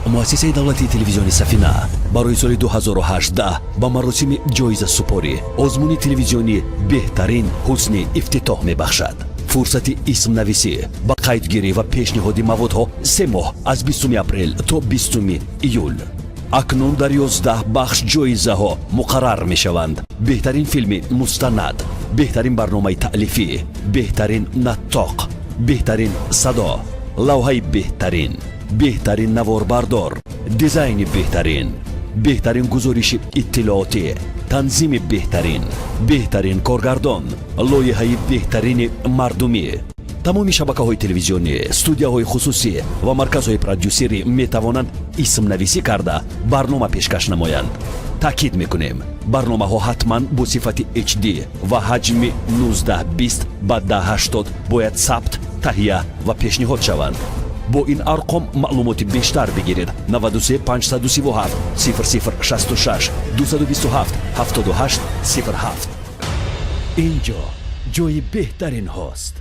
муассисаи давлатии телевизиони Сафина барои соли 2018 ба маросими ҷоизасупорӣ озмуни телевизионӣ беҳтарин ҳусни ифтитоҳ мебахшад. фурсати исмнависӣ ба қайдгирӣ ва пешниҳоди маводҳо 3 моҳ аз 20 апрел то 20 июл. акнун дар 11 бахш ҷоизаҳо муқаррар мешаванд. беҳтарин филми мустанад, беҳтарин барномаи таълифӣ, беҳтарин наттоқ, беҳтарин садо, лавҳаи беҳтарин, беҳтарин наворбардор, дизайни беҳтарин, беҳтарин гузориши иттилоотӣ, танзими беҳтарин, беҳтарин коргардон, лоиҳаи беҳтарини мардумӣ. тамоми шабакаҳои телевизионӣ, студияҳои хусусӣ ва марказҳои продюсерӣ метавонанд исмнависӣ карда барнома пешкаш намоянд. таъкид мекунем, барномаҳо ҳатман бо сифати HD ва ҳаҷми 1920 ба 1080 бояд сабт, таҳия ва пешниҳод шаванд. бо ин арқом маълумоти бештар бигиред. 93 537 0066 227 78 07. инҷо ҷои беҳтаринҳост.